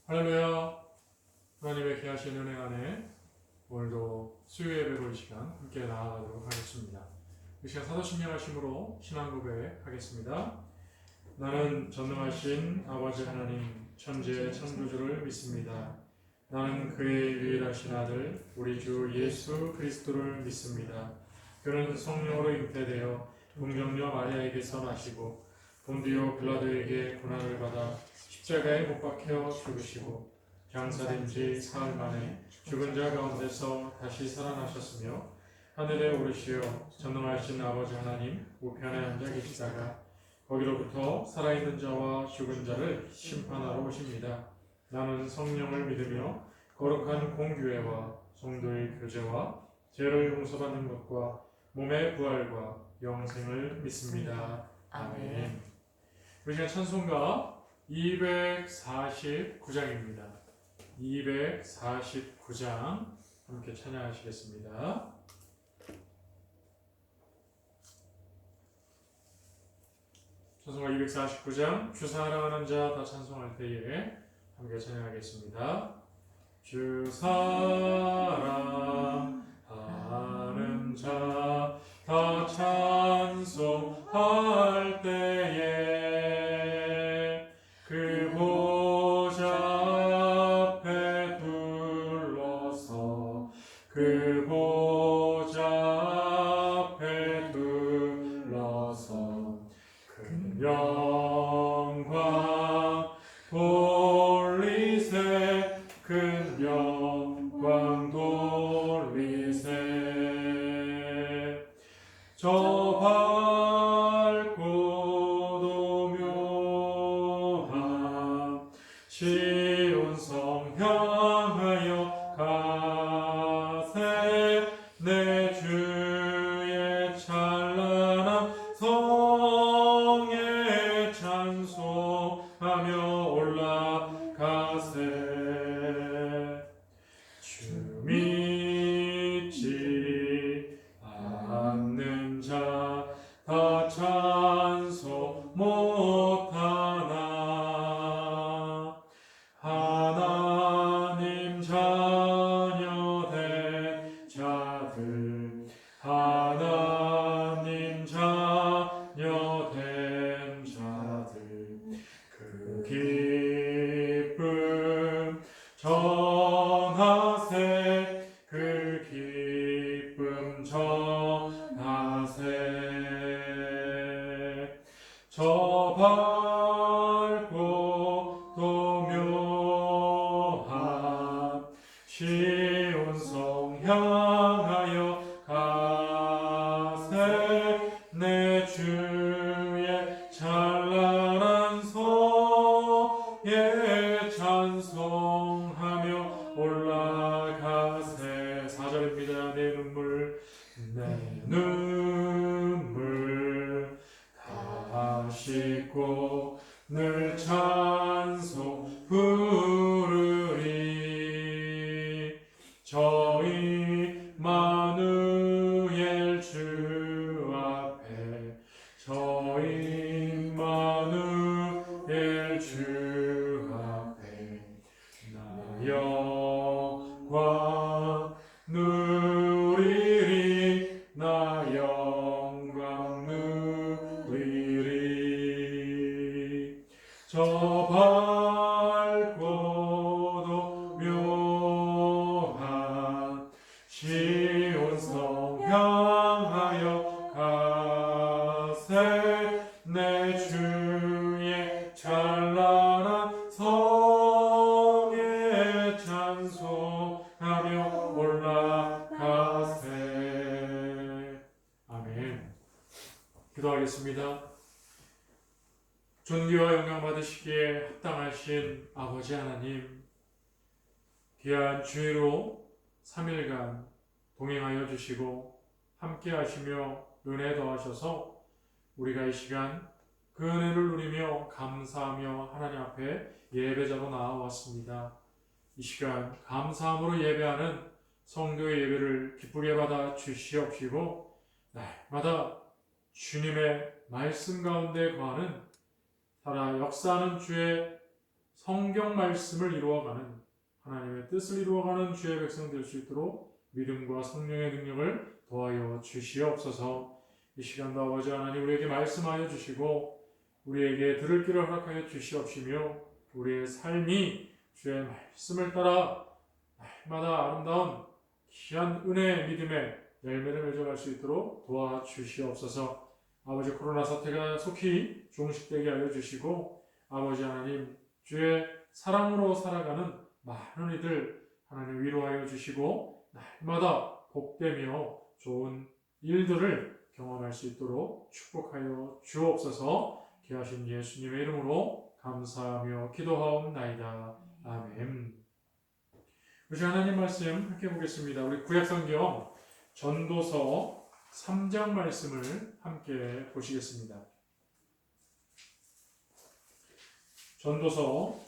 할렐루야. 하나님의 귀하신 은혜 안에 오늘도 수요 예배로 이 시간 함께 나아가도록 하겠습니다. 이 시간 사도신명 하심으로 신앙 고백하겠습니다. 나는 전능하신 아버지 하나님 천지의 창조주를 믿습니다. 나는 그의 유일하신 아들 우리 주 예수 그리스도를 믿습니다. 그는 성령으로 잉태되어 동정녀 마리아에게서 나시고 본디오 빌라도에게 고난을 받아 십자가에 못 박혀 죽으시고 장사된 지 사흘 만에 죽은 자 가운데서 다시 살아나셨으며 하늘에 오르시어 전능하신 아버지 하나님 우편에 앉아 계시다가 거기로부터 살아있는 자와 죽은 자를 심판하러 오십니다. 나는 성령을 믿으며 거룩한 공교회와 성도의 교제와 죄를 용서받는 것과 몸의 부활과 영생을 믿습니다. 아멘. 우리 시간 찬송가 249장입니다. 249장 함께 찬양하시겠습니다. 찬송가 249장 주 사랑하는 자 다 찬송할 때에 함께 찬양하겠습니다. 주 사랑하는 자 다 찬송할 때에 그 보좌 앞에 둘러서 그 보좌 앞에 둘러서 큰 영광 돌리세 큰 영광 돌리세 저 밝고도 묘한 시온성 향하여 가세 내 주의 찬란한 성에 찬송하며 올라가세 주 믿지 않는 자 다 찬송 못하나 하나님 자녀 된 자들 하나님 자녀 된 자들 그 기쁨 전하세 그 기쁨 전하세 저 밝고 또 묘한 시온성 향하여 가세 내 주의 찬란한 성에 찬송하며 올라가세 4절입니다. 내 눈물 다 씻고 늘 찬송 부르리 저희 마누엘 주 앞에 저희 마누엘 주 앞에 나 영광 누리리 나 영광 누리리 저 밝고도 묘한 시온성 향하여 가세 내 주의 찬란한 성에 찬송하며 올라가세. 아멘. 기도하겠습니다. 존귀와 영광 받으시기에 합당하신 아버지 하나님, 귀한 주의로 3일간 동행하여 주시고 함께 하시며 은혜 더하셔서 우리가 이 시간 그 은혜를 누리며 감사하며 하나님 앞에 예배자로 나아왔습니다. 이 시간 감사함으로 예배하는 성도의 예배를 기쁘게 받아 주시옵시고 날마다 주님의 말씀 가운데 거하는 살아 역사하는 주의 성경 말씀을 이루어가는 하나님의 뜻을 이루어가는 주의 백성 될 수 있도록 믿음과 성령의 능력을 더하여 주시옵소서. 이 시간도 아버지 하나님 우리에게 말씀하여 주시고 우리에게 들을 길을 허락하여 주시옵시며 우리의 삶이 주의 말씀을 따라 날마다 아름다운 귀한 은혜의 믿음의 열매를 맺어갈 수 있도록 도와주시옵소서. 아버지 코로나 사태가 속히 종식되게 하여 주시고 아버지 하나님 주의 사랑으로 살아가는 많은 이들 하나님 위로하여 주시고 날마다 복되며 좋은 일들을 경험할 수 있도록 축복하여 주옵소서. 귀하신 예수님의 이름으로 감사하며 기도하옵나이다. 아멘. 우리 하나님 말씀 함께 보겠습니다. 우리 구약성경 전도서 3장 말씀을 함께 보시겠습니다. 전도서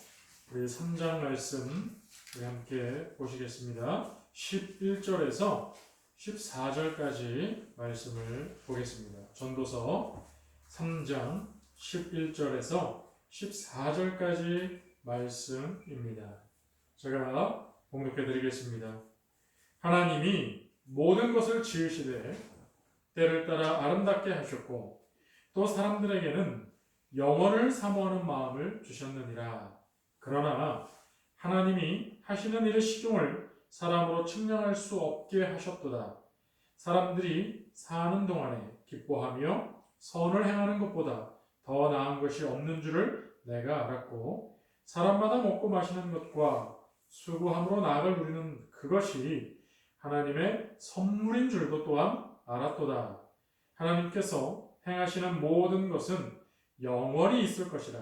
우리 3장 말씀 우리 함께 보시겠습니다. 11절에서 14절까지 말씀을 보겠습니다. 전도서 3장 11절에서 14절까지 말씀입니다. 제가 봉독해 드리겠습니다. 하나님이 모든 것을 지으시되 때를 따라 아름답게 하셨고 또 사람들에게는 영원을 사모하는 마음을 주셨느니라. 그러나 하나님이 하시는 일의 시종을 사람으로 측량할 수 없게 하셨도다. 사람들이 사는 동안에 기뻐하며 선을 행하는 것보다 더 나은 것이 없는 줄을 내가 알았고 사람마다 먹고 마시는 것과 수고함으로 나아갈 누리는 그것이 하나님의 선물인 줄도 또한 알았도다. 하나님께서 행하시는 모든 것은 영원히 있을 것이라.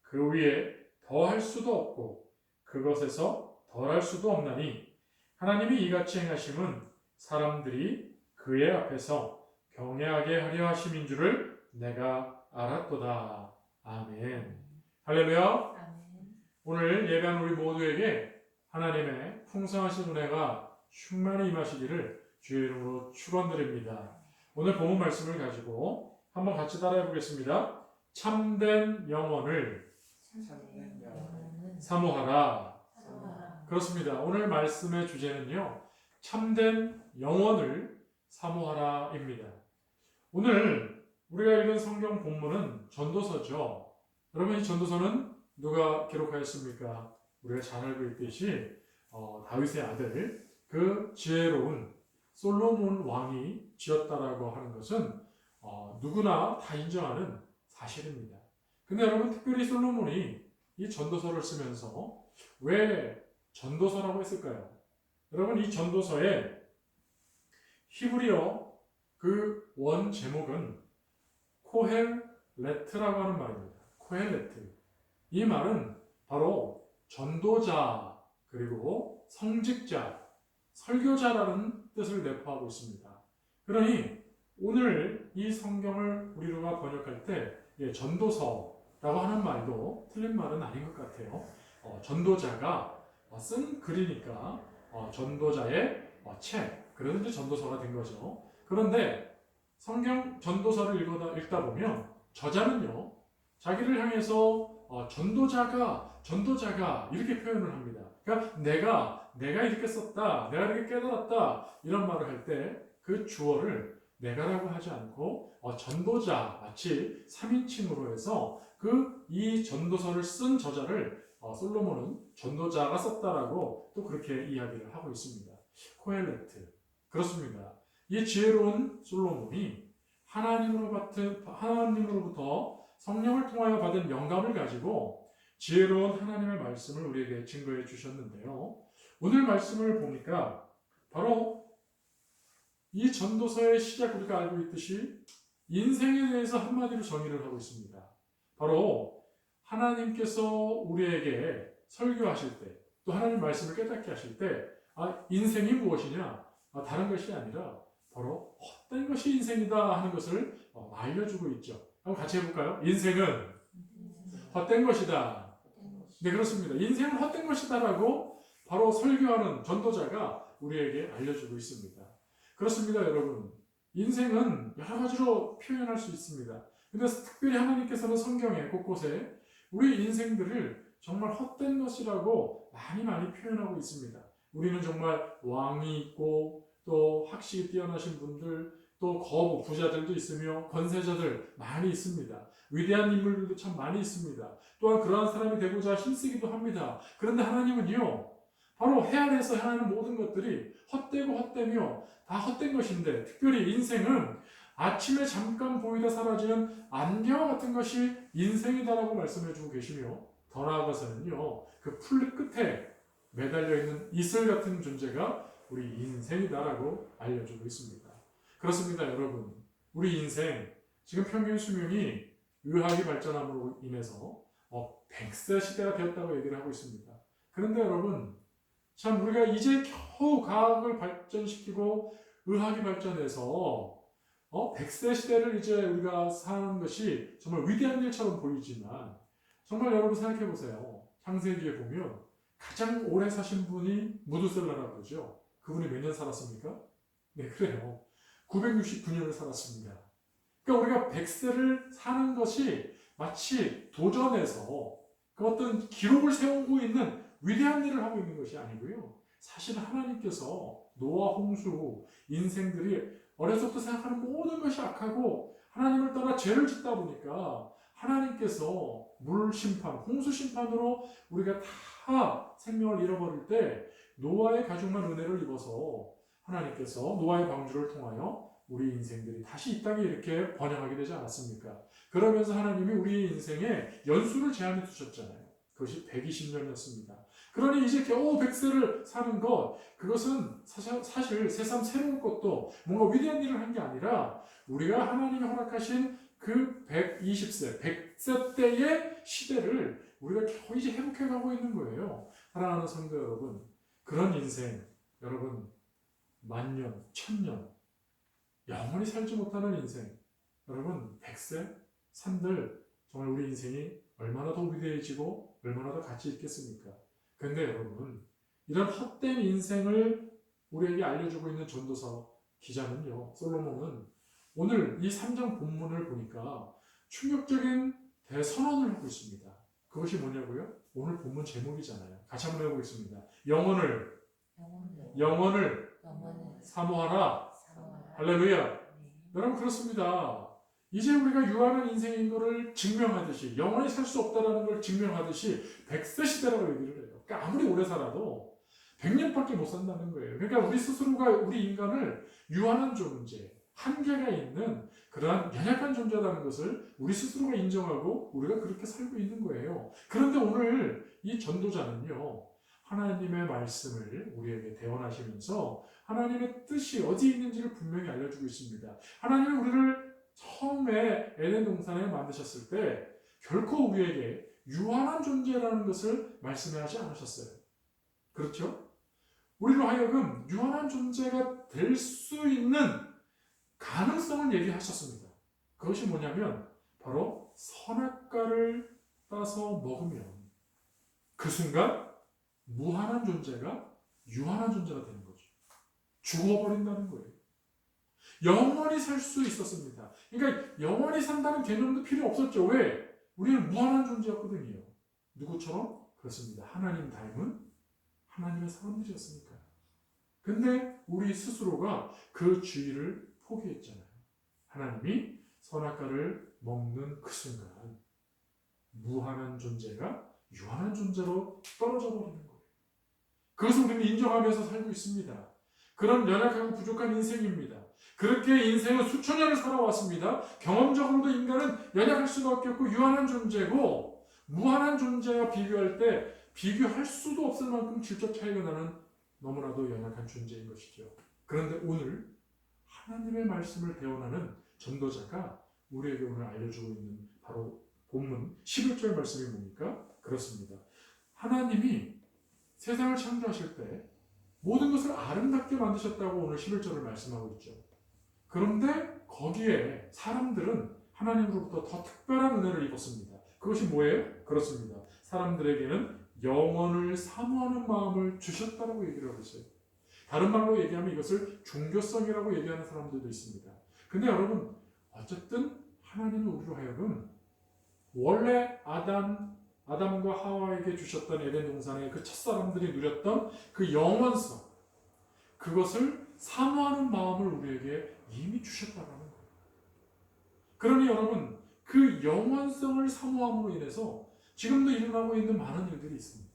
그 위에 더할 수도 없고 그것에서 덜할 수도 없나니 하나님이 이같이 행하심은 사람들이 그의 앞에서 경외하게 하려 하심인 줄을 내가 알았도다. 아멘. 할렐루야. 아멘. 오늘 예배한 우리 모두에게 하나님의 풍성하신 은혜가 충만히 임하시기를 주의 이름으로 축원드립니다. 오늘 본문 말씀을 가지고 한번 같이 따라해 보겠습니다. 참된 영혼을 사모하라. 그렇습니다. 오늘 말씀의 주제는요. 참된 영혼을 사모하라입니다. 오늘 우리가 읽은 성경 본문은 전도서죠. 여러분 이 전도서는 누가 기록하였습니까? 우리가 잘 알고 있듯이 다윗의 아들 그 지혜로운 솔로몬 왕이 지었다라고 하는 것은 누구나 다 인정하는 사실입니다. 근데 여러분 특별히 솔로몬이 이 전도서를 쓰면서 왜 전도서라고 했을까요? 여러분 이 전도서의 히브리어 그 원 제목은 코헬레트라고 하는 말입니다. 코헬레트. 이 말은 바로 전도자 그리고 성직자, 설교자라는 뜻을 내포하고 있습니다. 그러니 오늘 이 성경을 우리가 번역할 때 전도서라고 하는 말도 틀린 말은 아닌 것 같아요. 전도자가 쓴 글이니까 전도자의 책, 그래서 이제 전도서가 된 거죠. 그런데 성경 전도서를 읽다 보면 저자는요, 자기를 향해서 전도자가 이렇게 표현을 합니다. 그러니까 내가 이렇게 썼다, 내가 이렇게 깨달았다 이런 말을 할 때 그 주어를 내가라고 하지 않고 전도자, 마치 3인칭으로 해서 이 전도서를 쓴 저자를 솔로몬은 전도자가 썼다라고 또 그렇게 이야기를 하고 있습니다. 코헬레트. 그렇습니다. 이 지혜로운 솔로몬이 하나님으로부터 성령을 통하여 받은 영감을 가지고 지혜로운 하나님의 말씀을 우리에게 증거해 주셨는데요. 오늘 말씀을 보니까 바로 이 전도서의 시작 우리가 알고 있듯이 인생에 대해서 한마디로 정의를 하고 있습니다. 바로 하나님께서 우리에게 설교하실 때, 또 하나님 말씀을 깨닫게 하실 때, 인생이 무엇이냐? 다른 것이 아니라 바로 헛된 것이 인생이다 하는 것을 알려주고 있죠. 한번 같이 해볼까요? 인생은 헛된 것이다. 네, 그렇습니다. 인생은 헛된 것이다라고 바로 설교하는 전도자가 우리에게 알려주고 있습니다. 그렇습니다, 여러분. 인생은 여러 가지로 표현할 수 있습니다. 근데 특별히 하나님께서는 성경에 곳곳에 우리 인생들을 정말 헛된 것이라고 많이 표현하고 있습니다. 우리는 정말 왕이 있고 또 학식이 뛰어나신 분들, 또 부자들도 있으며 권세자들 많이 있습니다. 위대한 인물들도 참 많이 있습니다. 또한 그러한 사람이 되고자 힘쓰기도 합니다. 그런데 하나님은요, 바로 해 아래에서 행하는 모든 것들이 헛되고 헛되며 다 헛된 것인데, 특별히 인생은 아침에 잠깐 보이다 사라지는 안개와 같은 것이 인생이다라고 말씀해주고 계시며, 더 나아가서는요, 그 풀잎 끝에 매달려 있는 이슬 같은 존재가 우리 인생이다라고 알려주고 있습니다. 그렇습니다, 여러분. 우리 인생, 지금 평균 수명이 의학이 발전함으로 인해서 100세 시대가 되었다고 얘기를 하고 있습니다. 그런데 여러분, 참 우리가 이제 겨우 과학을 발전시키고 의학이 발전해서 100세 시대를 이제 우리가 사는 것이 정말 위대한 일처럼 보이지만, 정말 여러분 생각해 보세요. 창세기에 보면 가장 오래 사신 분이 무두셀라라고 그러죠. 그분이 몇 년 살았습니까? 네, 그래요. 969년을 살았습니다. 그러니까 우리가 100세를 사는 것이 마치 도전에서 그 어떤 기록을 세우고 있는 위대한 일을 하고 있는 것이 아니고요. 사실 하나님께서 노아, 홍수, 인생들이 어려서부터 생각하는 모든 것이 악하고 하나님을 떠나 죄를 짓다 보니까 하나님께서 물 심판, 홍수 심판으로 우리가 다 생명을 잃어버릴 때 노아의 가족만 은혜를 입어서 하나님께서 노아의 방주를 통하여 우리 인생들이 다시 이 땅에 이렇게 번영하게 되지 않았습니까? 그러면서 하나님이 우리 인생에 연수를 제한해 두셨잖아요. 그것이 120년이었습니다. 그러니 이제 겨우 100세를 사는 것, 그것은 사실 새삼 새로운 것도 뭔가 위대한 일을 한 게 아니라 우리가 하나님이 허락하신 그 120세, 100세 때의 시대를 우리가 겨우 이제 회복해가고 있는 거예요. 사랑하는 성도 여러분, 그런 인생, 여러분, 만년, 천년, 영원히 살지 못하는 인생, 여러분, 100세 산들 정말 우리 인생이 얼마나 더 위대해지고 얼마나 더 가치 있겠습니까? 근데 여러분, 이런 헛된 인생을 우리에게 알려주고 있는 전도서 기자는요, 솔로몬은 오늘 이 3장 본문을 보니까 충격적인 대선언을 하고 있습니다. 그것이 뭐냐고요? 오늘 본문 제목이잖아요. 같이 한번 해보겠습니다. 영혼을 사모하라. 할렐루야. 여러분, 그렇습니다. 이제 우리가 유한한 인생인 것을 증명하듯이, 영원히 살 수 없다는 걸 증명하듯이 100세 시대라고 얘기를 해요. 그러니까 아무리 오래 살아도 100년밖에 못 산다는 거예요. 그러니까 우리 스스로가 우리 인간을 유한한 존재, 한계가 있는 그러한 연약한 존재라는 것을 우리 스스로가 인정하고 우리가 그렇게 살고 있는 거예요. 그런데 오늘 이 전도자는요, 하나님의 말씀을 우리에게 대언하시면서 하나님의 뜻이 어디 있는지를 분명히 알려주고 있습니다. 하나님은 우리를 처음에 에덴 동산에 만드셨을 때 결코 우리에게 유한한 존재라는 것을 말씀하지 않으셨어요. 그렇죠? 우리로 하여금 유한한 존재가 될 수 있는 가능성을 얘기하셨습니다. 그것이 뭐냐면 바로 선악과를 따서 먹으면 그 순간 무한한 존재가 유한한 존재가 되는 거죠. 죽어버린다는 거예요. 영원히 살 수 있었습니다. 그러니까 영원히 산다는 개념도 필요 없었죠. 왜? 우리는 무한한 존재였거든요. 누구처럼? 그렇습니다. 하나님 닮은 하나님의 사람들이었으니까요. 근데 우리 스스로가 그 주의를 포기했잖아요. 하나님이 선악과를 먹는 그 순간 무한한 존재가 유한한 존재로 떨어져 버리는 거예요. 그것을 우리는 인정하면서 살고 있습니다. 그런 연약하고 부족한 인생입니다. 그렇게 인생은 수천 년을 살아왔습니다. 경험적으로도 인간은 연약할 수밖에 없고 유한한 존재고, 무한한 존재와 비교할 때 비교할 수도 없을 만큼 질적 차이가 나는 너무나도 연약한 존재인 것이죠. 그런데 오늘 하나님의 말씀을 대언하는 전도자가 우리에게 오늘 알려주고 있는 바로 본문 11절 말씀이 뭡니까? 그렇습니다. 하나님이 세상을 창조하실 때 모든 것을 아름답게 만드셨다고 오늘 11절을 말씀하고 있죠. 그런데 거기에 사람들은 하나님으로부터 더 특별한 은혜를 입었습니다. 그것이 뭐예요? 그렇습니다. 사람들에게는 영혼을 사모하는 마음을 주셨다고 얘기를 하고 있어요. 다른 말로 얘기하면 이것을 종교성이라고 얘기하는 사람들도 있습니다. 근데 여러분, 어쨌든 하나님은 우리로 하여금 원래 아담과 하와에게 주셨던 에덴 동산의 그 첫사람들이 누렸던 그 영원성, 그것을 사모하는 마음을 우리에게 이미 주셨다라는 거예요. 그러니 여러분, 그 영원성을 사모함으로 인해서 지금도 일어나고 있는 많은 일들이 있습니다.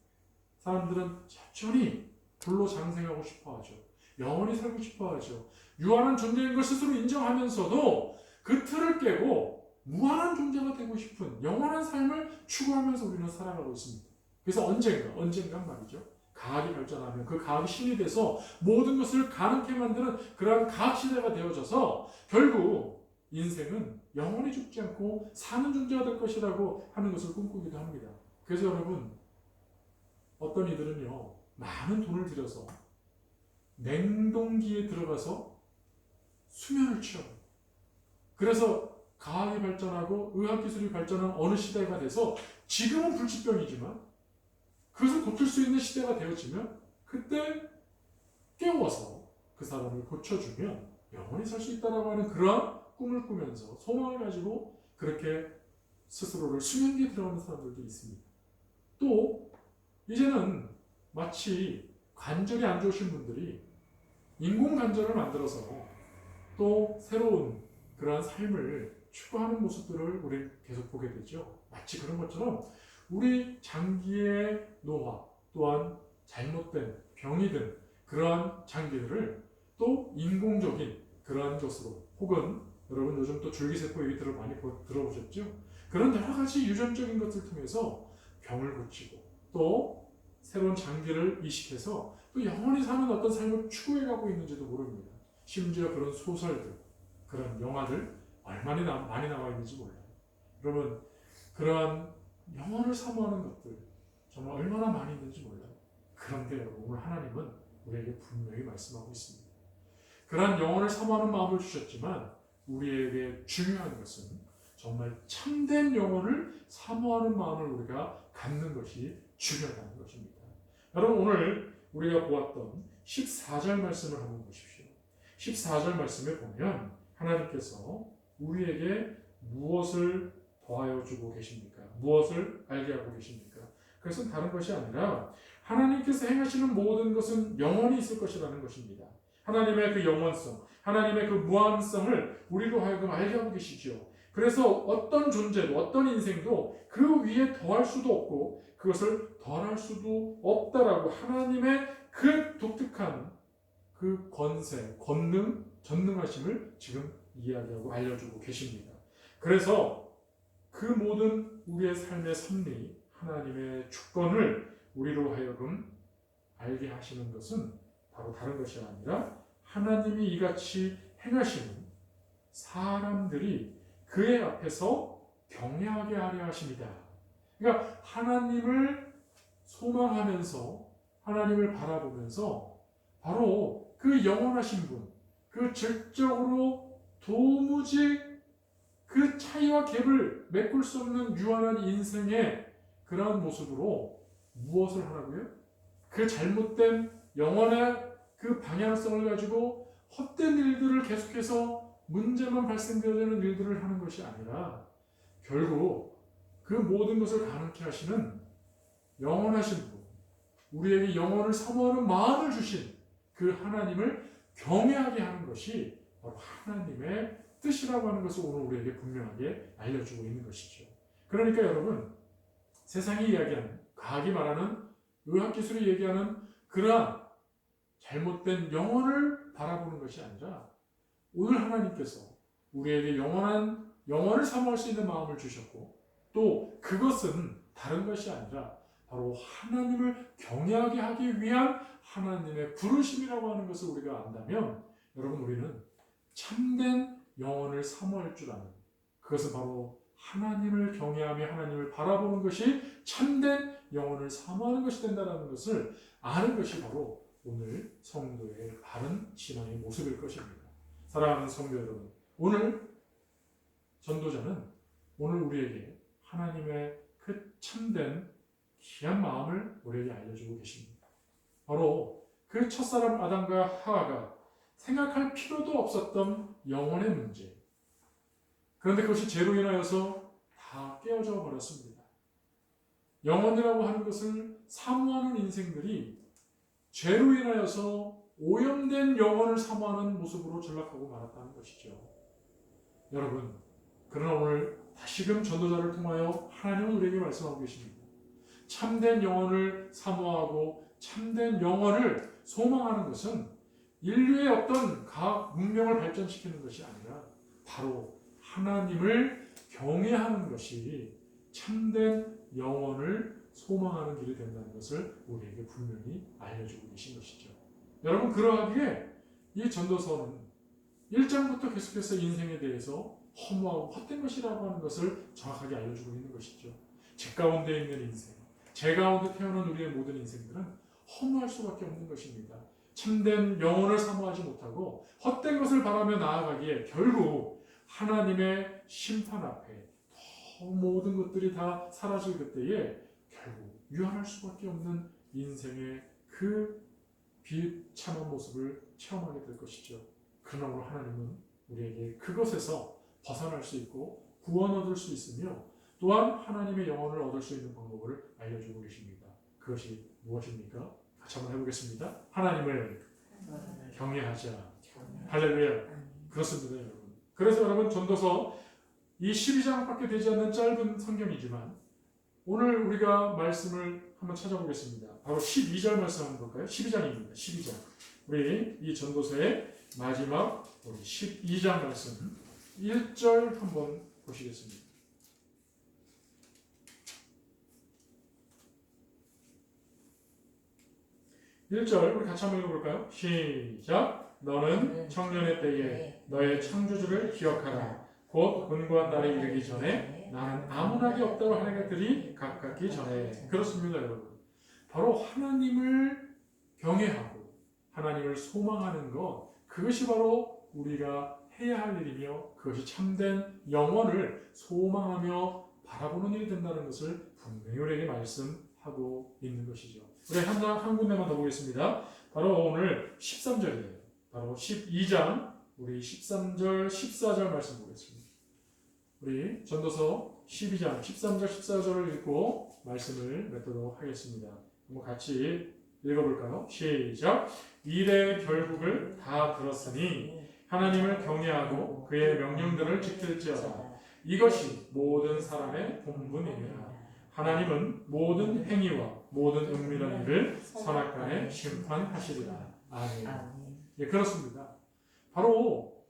사람들은 여전히 불로 장생하고 싶어 하죠. 영원히 살고 싶어 하죠. 유한한 존재인 걸 스스로 인정하면서도 그 틀을 깨고 무한한 존재가 되고 싶은 영원한 삶을 추구하면서 우리는 살아가고 있습니다. 그래서 언젠가 말이죠. 과학이 발전하면 그 과학이 신이 돼서 모든 것을 가능케 만드는 그러한 과학 시대가 되어져서 결국 인생은 영원히 죽지 않고 사는 존재가 될 것이라고 하는 것을 꿈꾸기도 합니다. 그래서 여러분, 어떤 이들은요, 많은 돈을 들여서 냉동기에 들어가서 수면을 취합니다. 그래서 과학이 발전하고 의학기술이 발전한 어느 시대가 돼서 지금은 불치병이지만 그것을 고칠 수 있는 시대가 되어지면 그때 깨워서 그 사람을 고쳐주면 영원히 살 수 있다라고 하는 그런 꿈을 꾸면서 소망을 가지고 그렇게 스스로를 수면기에 들어가는 사람들도 있습니다. 또 이제는 마치 관절이 안 좋으신 분들이 인공 관절을 만들어서 또 새로운 그러한 삶을 추구하는 모습들을 우리 계속 보게 되죠. 마치 그런 것처럼 우리 장기의 노화 또한 잘못된 병이 든 그러한 장기들을 또 인공적인 그러한 것으로, 혹은 여러분 요즘 또 줄기세포 얘기들을 많이 들어보셨죠? 그런 여러 가지 유전적인 것을 통해서 병을 고치고 또 새로운 장기를 이식해서 또 영원히 사는 어떤 삶을 추구해가고 있는지도 모릅니다. 심지어 그런 소설들, 그런 영화들 얼마나 많이 나와 있는지 몰라요. 여러분, 그러한 영혼을 사모하는 것들 정말 얼마나 많이 있는지 몰라요. 그런데 여러분, 오늘 하나님은 우리에게 분명히 말씀하고 있습니다. 그러한 영혼을 사모하는 마음을 주셨지만 우리에게 중요한 것은 정말 참된 영혼을 사모하는 마음을 우리가 갖는 것이 중요하다는 것입니다. 여러분, 오늘 우리가 보았던 14절 말씀을 한번 보십시오. 14절 말씀에 보면 하나님께서 우리에게 무엇을 더하여 주고 계십니까? 무엇을 알게 하고 계십니까? 그것은 다른 것이 아니라 하나님께서 행하시는 모든 것은 영원히 있을 것이라는 것입니다. 하나님의 그 영원성, 하나님의 그 무한성을 우리로 하여금 알게 하고 계시죠. 그래서 어떤 존재도, 어떤 인생도 그 위에 더할 수도 없고 그것을 덜할 수도 없다라고 하나님의 그 독특한 그 권세, 권능, 전능하심을 지금 이야기하고 알려주고 계십니다. 그래서 그 모든 우리의 삶의 섭리, 하나님의 주권을 우리로 하여금 알게 하시는 것은 바로 다른 것이 아니라 하나님이 이같이 행하시는 사람들이 그의 앞에서 경외하게 하려 하십니다. 그러니까 하나님을 소망하면서 하나님을 바라보면서 바로 그 영원하신 분, 그 질적으로 도무지 그 차이와 갭을 메꿀 수 없는 유한한 인생의 그러한 모습으로 무엇을 하라고요? 그 잘못된 영혼의 그 방향성을 가지고 헛된 일들을 계속해서 문제만 발생되는 일들을 하는 것이 아니라 결국 그 모든 것을 가능케 하시는 영원하신 분, 우리에게 영혼을 사모하는 마음을 주신 그 하나님을 경외하게 하는 것이 바로 하나님의 뜻이라고 하는 것을 오늘 우리에게 분명하게 알려주고 있는 것이죠. 그러니까 여러분, 세상이 이야기하는, 과학이 말하는, 의학기술이 얘기하는 그러한 잘못된 영혼을 바라보는 것이 아니라 오늘 하나님께서 우리에게 영원한 영혼을 사모할 수 있는 마음을 주셨고 또 그것은 다른 것이 아니라 바로 하나님을 경외하게 하기 위한 하나님의 부르심이라고 하는 것을 우리가 안다면 여러분, 우리는 참된 영혼을 사모할 줄 아는, 그것은 바로 하나님을 경외하며 하나님을 바라보는 것이 참된 영혼을 사모하는 것이 된다는 것을 아는 것이 바로 오늘 성도의 바른 신앙의 모습일 것입니다. 사랑하는 성도 여러분, 오늘 전도자는 오늘 우리에게 하나님의 그 참된 귀한 마음을 우리에게 알려주고 계십니다. 바로 그 첫사람 아담과 하와가 생각할 필요도 없었던 영혼의 문제. 그런데 그것이 죄로 인하여서 다 깨어져 버렸습니다. 영원이라고 하는 것을 사모하는 인생들이 죄로 인하여서 오염된 영혼을 사모하는 모습으로 전락하고 말았다는 것이죠. 여러분, 그러나 오늘 다시금 전도자를 통하여 하나님은 우리에게 말씀하고 계십니다. 참된 영혼을 사모하고 참된 영혼을 소망하는 것은 인류의 어떤 과학 문명을 발전시키는 것이 아니라 바로 하나님을 경외하는 것이 참된 영혼을 소망하는 길이 된다는 것을 우리에게 분명히 알려주고 계신 것이죠. 여러분, 그러하기에 이 전도서는 1장부터 계속해서 인생에 대해서 허무하고 헛된 것이라고 하는 것을 정확하게 알려주고 있는 것이죠. 제 가운데 있는 인생, 제 가운데 태어난 우리의 모든 인생들은 허무할 수밖에 없는 것입니다. 참된 영혼을 사모하지 못하고 헛된 것을 바라며 나아가기에 결국 하나님의 심판 앞에 모든 것들이 다 사라질 그때에 결국 유한할 수밖에 없는 인생의 그 비참한 모습을 체험하게 될 것이죠. 그러나 오늘 하나님은 우리에게 그것에서 벗어날 수 있고 구원 얻을 수 있으며 또한 하나님의 영혼을 얻을 수 있는 방법을 알려주고 계십니다. 그것이 무엇입니까? 같이 한번 해보겠습니다. 하나님을 경외하자. 할렐루야. 그렇습니다, 여러분. 그래서 여러분, 전도서 이 12장밖에 되지 않는 짧은 성경이지만 오늘 우리가 말씀을 한번 찾아보겠습니다. 바로 12절 말씀 한번 볼까요? 12장입니다. 12장. 우리 이 전도서의 마지막 우리 12장 말씀 1절 한번 보시겠습니다. 1절 우리 같이 한번 읽어볼까요? 시작. 너는 청년의 때에 너의 창조주를 기억하라. 곧 권고한 날에 이르기 전에 나는 아무나게 없다고 하는 것들이 가깝기 전에. 그렇습니다, 여러분. 바로 하나님을 경외하고 하나님을 소망하는 것, 그것이 바로 우리가 해야 할 일이며 그것이 참된 영혼을 소망하며 바라보는 일이 된다는 것을 분명히 우리에게 말씀하고 있는 것이죠. 우리 한 군데만 더 보겠습니다. 바로 오늘 13절이에요. 바로 12장 우리 13절 14절 말씀 보겠습니다. 우리 전도서 12장 13절 14절을 읽고 말씀을 맺도록 하겠습니다. 한번 같이 읽어볼까요? 시작. 일의 결국을 다 들었으니 하나님을 경외하고 그의 명령들을 지킬지어다. 이것이 모든 사람의 본분이니라. 하나님은 모든 행위와 모든 은밀한 일을 선악간에 심판하시리라. 아멘. 예, 그렇습니다. 바로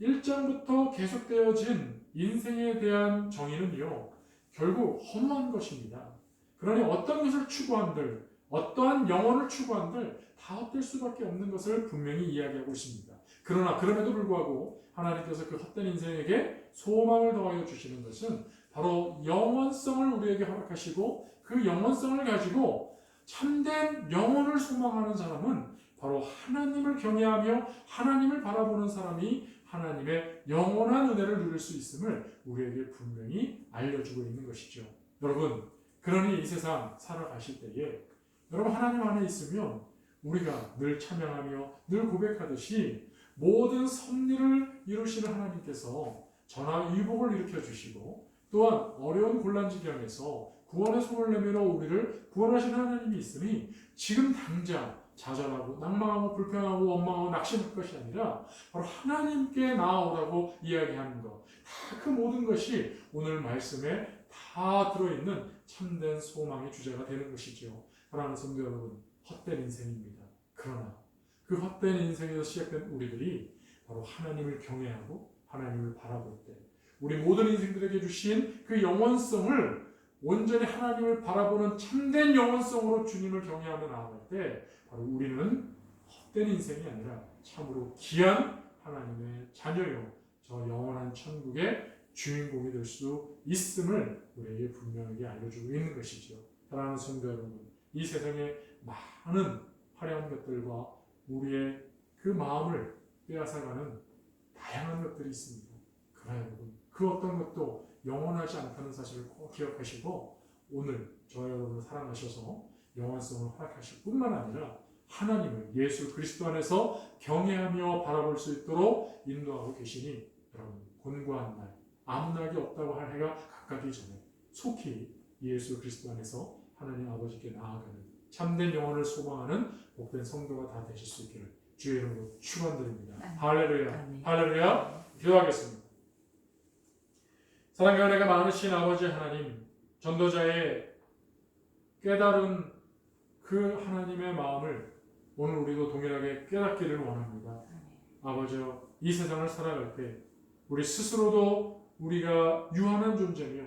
1장부터 계속되어진 인생에 대한 정의는요, 결국 허무한 것입니다. 그러니 어떤 것을 추구한들, 어떠한 영혼을 추구한들 다 헛될 수밖에 없는 것을 분명히 이야기하고 있습니다. 그러나 그럼에도 불구하고 하나님께서 그 헛된 인생에게 소망을 더하여 주시는 것은 바로 영원성을 우리에게 허락하시고 그 영원성을 가지고 참된 영혼을 소망하는 사람은 바로 하나님을 경외하며 하나님을 바라보는 사람이 하나님의 영원한 은혜를 누릴 수 있음을 우리에게 분명히 알려주고 있는 것이죠. 여러분, 그러니 이 세상 살아가실 때에 여러분 하나님 안에 있으면 우리가 늘 찬양하며 늘 고백하듯이 모든 섭리를 이루시는 하나님께서 전하 유복을 일으켜 주시고 또한 어려운 곤란 지경에서 구원의 손을 내밀어 우리를 구원하시는 하나님이 있으니 지금 당장 좌절하고 낭망하고 불평하고 원망하고 낙심할 것이 아니라 바로 하나님께 나아오라고 이야기하는 것, 다 그 모든 것이 오늘 말씀에 다 들어있는 참된 소망의 주제가 되는 것이죠. 사랑하는 성도 여러분, 헛된 인생입니다. 그러나 그 헛된 인생에서 시작된 우리들이 바로 하나님을 경외하고 하나님을 바라볼 때 우리 모든 인생들에게 주신 그 영원성을 온전히 하나님을 바라보는 참된 영원성으로 주님을 경외하며 나아갈 때 바로 우리는 헛된 인생이 아니라 참으로 귀한 하나님의 자녀요 저 영원한 천국의 주인공이 될 수 있음을 우리에게 분명하게 알려주고 있는 것이죠. 사랑하는 성도 여러분, 이 세상에 많은 화려한 것들과 우리의 그 마음을 빼앗아가는 다양한 것들이 있습니다. 그러나 여러분, 그 어떤 것도 영원하지 않다는 사실을 꼭 기억하시고 오늘 저와 여러분을 사랑하셔서 영원성을 허락하실 뿐만 아니라 하나님을 예수 그리스도 안에서 경외하며 바라볼 수 있도록 인도하고 계시니 여러분, 곤고한 날, 아무 낙이 없다고 할 해가 가까기 전에 속히 예수 그리스도 안에서 하나님 아버지께 나아가는 참된 영혼을 소망하는 복된 성도가 다 되실 수 있기를 주의 이름으로 축원드립니다. 할렐루야. 할렐루야. 기도하겠습니다. 사랑과 은혜가 많으신 아버지 하나님, 전도자의 깨달은 그 하나님의 마음을 오늘 우리도 동일하게 깨닫기를 원합니다. 아버지여, 이 세상을 살아갈 때 우리 스스로도 우리가 유한한 존재며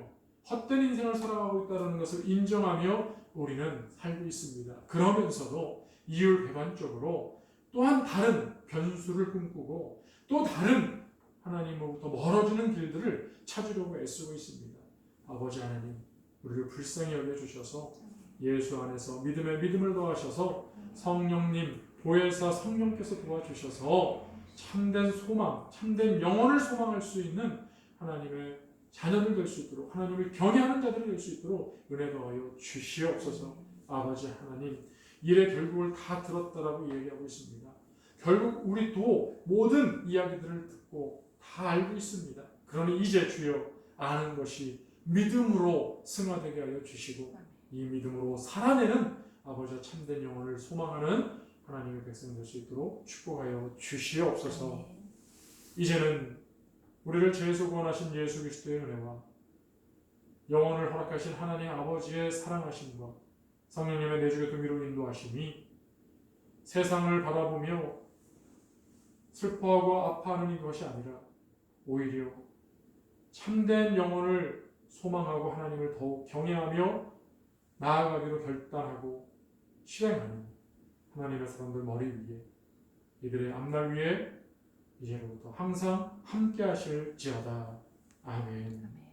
헛된 인생을 살아가고 있다는 것을 인정하며 우리는 살고 있습니다. 그러면서도 이율배반적으로 또한 다른 변수를 꿈꾸고 또 다른 하나님으로부터 멀어지는 길들을 찾으려고 애쓰고 있습니다. 아버지 하나님, 우리를 불쌍히 여겨주셔서 예수 안에서 믿음에 믿음을 더하셔서 성령님, 보혜사 성령께서 도와주셔서 참된 소망, 참된 영혼을 소망할 수 있는 하나님의 자녀들 될 수 있도록, 하나님을 경외하는 자들이 될 수 있도록 은혜 더하여 주시옵소서. 아버지 하나님, 일의 결국을 다 들었다라고 얘기하고 있습니다. 결국 우리도 모든 이야기들을 듣고 다 알고 있습니다. 그러니 이제 주여 아는 것이 믿음으로 승화되게 하여 주시고 이 믿음으로 살아내는 아버지와 참된 영혼을 소망하는 하나님의 백성 될 수 있도록 축복하여 주시옵소서. 이제는 우리를 죄에서 구원하신 예수 그리스도의 은혜와 영혼을 허락하신 하나님 아버지의 사랑하심과 성령님의 내주의 동의로 인도하심이 세상을 바라보며 슬퍼하고 아파하는 것이 아니라 오히려 참된 영혼을 소망하고 하나님을 더욱 경외하며 나아가기로 결단하고 실행하는 하나님의 사람들 머리 위에 이들의 앞날 위에 이제부터 항상 함께 하실지어다. 아멘.